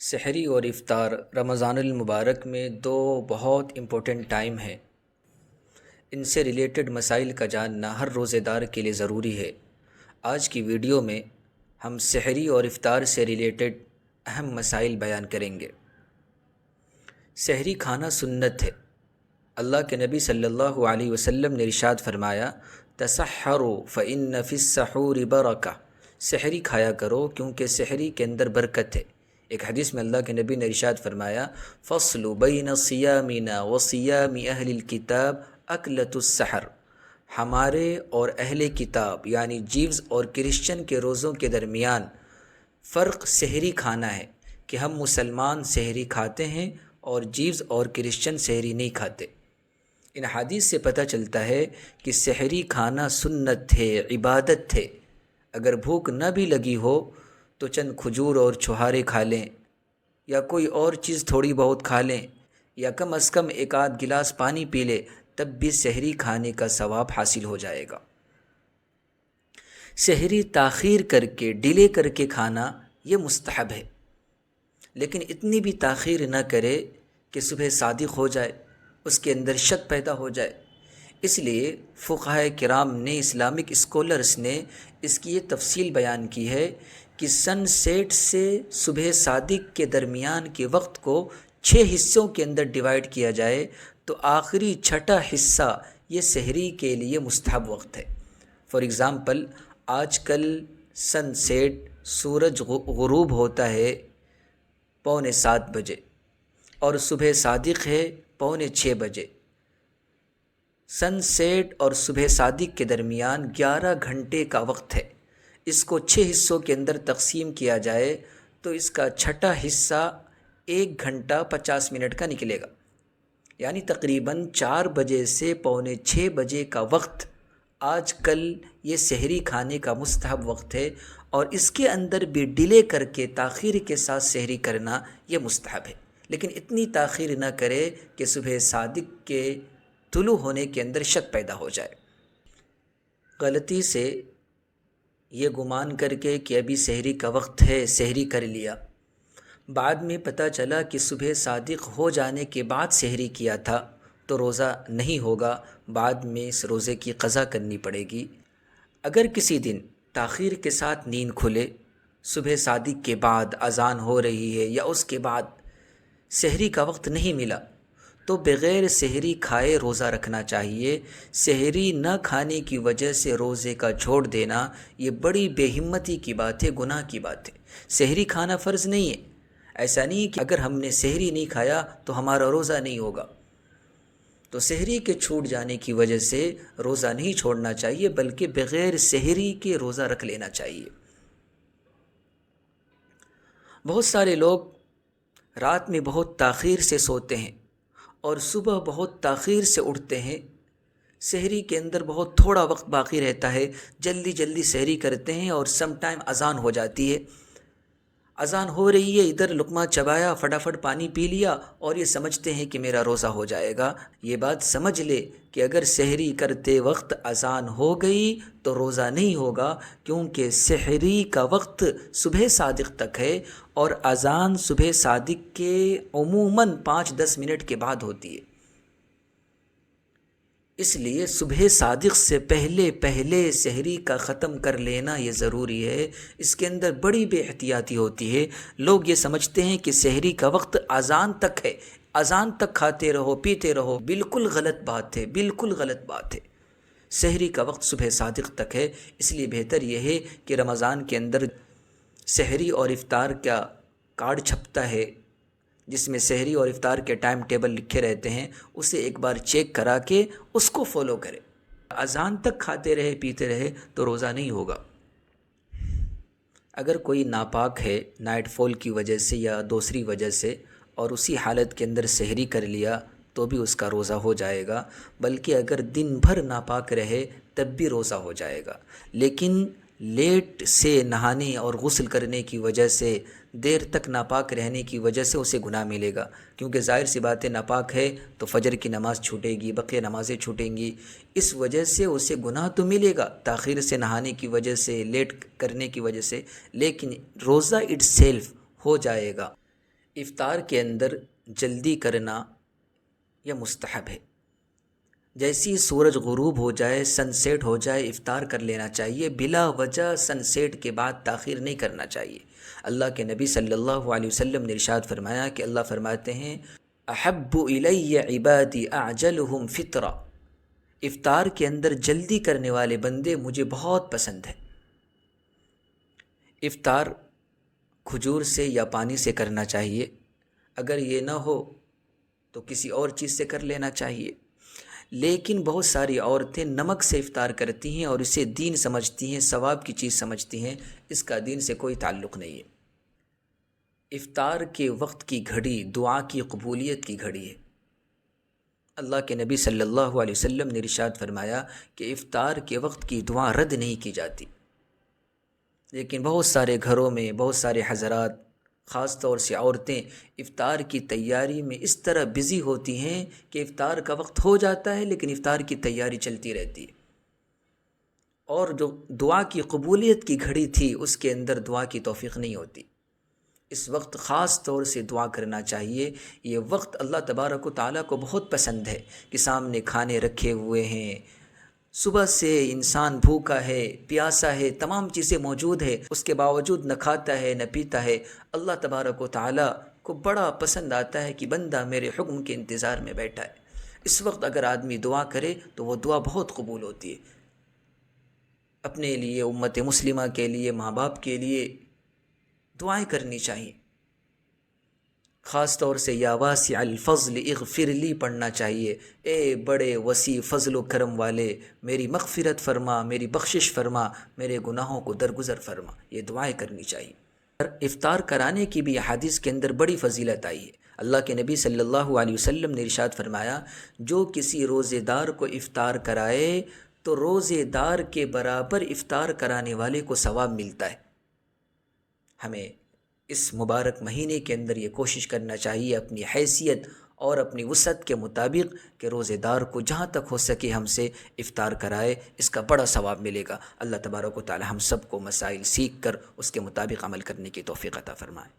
سحری اور افطار رمضان المبارک میں دو بہت امپورٹنٹ ٹائم ہیں۔ ان سے ریلیٹڈ مسائل کا جاننا ہر روزے دار کے لیے ضروری ہے۔ آج کی ویڈیو میں ہم سحری اور افطار سے ریلیٹڈ اہم مسائل بیان کریں گے۔ سحری کھانا سنت ہے۔ اللہ کے نبی صلی اللہ علیہ وسلم نے ارشاد فرمایا، تسحروا فإن فی السحور برکہ، سحری کھایا کرو کیونکہ سحری کے اندر برکت ہے۔ ایک حدیث میں اللہ کے نبی نے ارشاد فرمایا، فصل بین صیامنا وصیام اہل الکتاب اکلۃ السحر، ہمارے اور اہل کتاب یعنی جیوز اور کرسچن کے روزوں کے درمیان فرق سحری کھانا ہے کہ ہم مسلمان سحری کھاتے ہیں اور جیوز اور کرسچن سحری نہیں کھاتے۔ ان حدیث سے پتہ چلتا ہے کہ سحری کھانا سنت ہے، عبادت ہے۔ اگر بھوک نہ بھی لگی ہو تو چند کھجور اور چھہارے کھا لیں، یا کوئی اور چیز تھوڑی بہت کھا لیں، یا کم از کم ایک آدھ گلاس پانی پی لے، تب بھی سحری کھانے کا ثواب حاصل ہو جائے گا۔ سحری تاخیر کر کے، ڈیلے کر کے کھانا یہ مستحب ہے، لیکن اتنی بھی تاخیر نہ کرے کہ صبح صادق ہو جائے، اس کے اندر شک پیدا ہو جائے۔ اس لیے فقہاء کرام نے، اسلامک اسکالرز نے اس کی یہ تفصیل بیان کی ہے کہ سن سیٹ سے صبح صادق کے درمیان کے وقت کو 6 حصوں کے اندر ڈیوائیڈ کیا جائے تو آخری چھٹا حصہ یہ سحری کے لیے مستحب وقت ہے۔ فار ایگزامپل، آج کل سن سیٹ سورج غروب ہوتا ہے 6:45 بجے اور صبح صادق ہے 6:45 بجے۔ سن سیٹ اور صبح صادق کے درمیان 11 گھنٹے کا وقت ہے۔ اس کو 6 حصوں کے اندر تقسیم کیا جائے تو اس کا چھٹا حصہ 1 گھنٹہ 50 منٹ کا نکلے گا، یعنی تقریباً 4 بجے سے 6:45 بجے کا وقت آج کل یہ سحری کھانے کا مستحب وقت ہے، اور اس کے اندر بھی ڈیلے کر کے، تاخیر کے ساتھ سحری کرنا یہ مستحب ہے، لیکن اتنی تاخیر نہ کرے کہ صبح صادق کے طلوع ہونے کے اندر شک پیدا ہو جائے۔ غلطی سے یہ گمان کر کے کہ ابھی سحری کا وقت ہے، سحری کر لیا، بعد میں پتہ چلا کہ صبح صادق ہو جانے کے بعد سحری کیا تھا، تو روزہ نہیں ہوگا، بعد میں اس روزے کی قضا کرنی پڑے گی۔ اگر کسی دن تاخیر کے ساتھ نیند کھلے، صبح صادق کے بعد اذان ہو رہی ہے یا اس کے بعد سحری کا وقت نہیں ملا، تو بغیر سحری کھائے روزہ رکھنا چاہیے۔ سحری نہ کھانے کی وجہ سے روزے کا چھوڑ دینا یہ بڑی بے ہمتی کی بات ہے، گناہ کی بات ہے۔ سحری کھانا فرض نہیں ہے۔ ایسا نہیں کہ اگر ہم نے سحری نہیں کھایا تو ہمارا روزہ نہیں ہوگا۔ تو سحری کے چھوٹ جانے کی وجہ سے روزہ نہیں چھوڑنا چاہیے، بلکہ بغیر سحری کے روزہ رکھ لینا چاہیے۔ بہت سارے لوگ رات میں بہت تاخیر سے سوتے ہیں اور صبح بہت تاخیر سے اٹھتے ہیں۔ سحری کے اندر بہت تھوڑا وقت باقی رہتا ہے، جلدی جلدی سحری کرتے ہیں اور سم ٹائم اذان ہو جاتی ہے۔ اذان ہو رہی ہے، ادھر لقمہ چبایا، فٹافٹ پانی پی لیا اور یہ سمجھتے ہیں کہ میرا روزہ ہو جائے گا۔ یہ بات سمجھ لے کہ اگر سحری کرتے وقت اذان ہو گئی تو روزہ نہیں ہوگا، کیونکہ سحری کا وقت صبح صادق تک ہے اور اذان صبح صادق کے عموماً 5-10 منٹ کے بعد ہوتی ہے۔ اس لیے صبح صادق سے پہلے سحری کا ختم کر لینا یہ ضروری ہے۔ اس کے اندر بڑی بے احتیاطی ہوتی ہے۔ لوگ یہ سمجھتے ہیں کہ سحری کا وقت اذان تک ہے، اذان تک کھاتے رہو، پیتے رہو۔ بالکل غلط بات ہے، بالکل غلط بات ہے۔ سحری کا وقت صبح صادق تک ہے۔ اس لیے بہتر یہ ہے کہ رمضان کے اندر سحری اور افطار کا کارڈ چھپتا ہے، جس میں سحری اور افطار کے ٹائم ٹیبل لکھے رہتے ہیں، اسے ایک بار چیک کرا کے اس کو فالو کرے۔ اذان تک کھاتے رہے، پیتے رہے تو روزہ نہیں ہوگا۔ اگر کوئی ناپاک ہے نائٹ فال کی وجہ سے یا دوسری وجہ سے، اور اسی حالت کے اندر سحری کر لیا تو بھی اس کا روزہ ہو جائے گا، بلکہ اگر دن بھر ناپاک رہے تب بھی روزہ ہو جائے گا۔ لیکن لیٹ سے نہانے اور غسل کرنے کی وجہ سے، دیر تک ناپاک رہنے کی وجہ سے اسے گناہ ملے گا، کیونکہ ظاہر سی بات ہے ناپاک ہے تو فجر کی نماز چھوٹے گی، بقیہ نمازیں چھوٹیں گی، اس وجہ سے اسے گناہ تو ملے گا تاخیر سے نہانے کی وجہ سے، لیٹ کرنے کی وجہ سے، لیکن روزہ اٹ سیلف ہو جائے گا۔ افطار کے اندر جلدی کرنا یہ مستحب ہے۔ جیسی سورج غروب ہو جائے، سن سیٹ ہو جائے، افطار کر لینا چاہیے، بلا وجہ سن سیٹ کے بعد تاخیر نہیں کرنا چاہیے۔ اللہ کے نبی صلی اللہ علیہ وسلم نے ارشاد فرمایا کہ اللہ فرماتے ہیں احب الی عبادی اعجلہم فطرا، افطار کے اندر جلدی کرنے والے بندے مجھے بہت پسند ہیں۔ افطار کھجور سے یا پانی سے کرنا چاہیے، اگر یہ نہ ہو تو کسی اور چیز سے کر لینا چاہیے۔ لیکن بہت ساری عورتیں نمک سے افطار کرتی ہیں اور اسے دین سمجھتی ہیں، ثواب کی چیز سمجھتی ہیں، اس کا دین سے کوئی تعلق نہیں ہے۔ افطار کے وقت کی گھڑی دعا کی قبولیت کی گھڑی ہے۔ اللہ کے نبی صلی اللہ علیہ وسلم نے ارشاد فرمایا کہ افطار کے وقت کی دعا رد نہیں کی جاتی، لیکن بہت سارے گھروں میں بہت سارے حضرات، خاص طور سے عورتیں، افطار کی تیاری میں اس طرح بزی ہوتی ہیں کہ افطار کا وقت ہو جاتا ہے لیکن افطار کی تیاری چلتی رہتی ہے، اور جو دعا کی قبولیت کی گھڑی تھی اس کے اندر دعا کی توفیق نہیں ہوتی۔ اس وقت خاص طور سے دعا کرنا چاہیے۔ یہ وقت اللہ تبارک و تعالیٰ کو بہت پسند ہے کہ سامنے کھانے رکھے ہوئے ہیں، صبح سے انسان بھوکا ہے، پیاسا ہے، تمام چیزیں موجود ہے، اس کے باوجود نہ کھاتا ہے نہ پیتا ہے۔ اللہ تبارک و تعالیٰ کو بڑا پسند آتا ہے کہ بندہ میرے حکم کے انتظار میں بیٹھا ہے۔ اس وقت اگر آدمی دعا کرے تو وہ دعا بہت قبول ہوتی ہے۔ اپنے لیے، امت مسلمہ کے لیے، ماں باپ کے لیے دعائیں کرنی چاہیے۔ خاص طور سے یا واسع الفضل اغفر لی پڑھنا چاہیے، اے بڑے وسیع فضل و کرم والے میری مغفرت فرما، میری بخشش فرما، میرے گناہوں کو درگزر فرما، یہ دعائیں کرنی چاہیے۔ افطار کرانے کی بھی احادیث کے اندر بڑی فضیلت آئی ہے۔ اللہ کے نبی صلی اللہ علیہ وسلم نے ارشاد فرمایا جو کسی روزے دار کو افطار کرائے تو روزے دار کے برابر افطار کرانے والے کو ثواب ملتا ہے۔ ہمیں اس مبارک مہینے کے اندر یہ کوشش کرنا چاہیے اپنی حیثیت اور اپنی وسعت کے مطابق کہ روزے دار کو جہاں تک ہو سکے ہم سے افطار کرائے، اس کا بڑا ثواب ملے گا۔ اللہ تبارک و تعالی ہم سب کو مسائل سیکھ کر اس کے مطابق عمل کرنے کی توفیق عطا فرمائے۔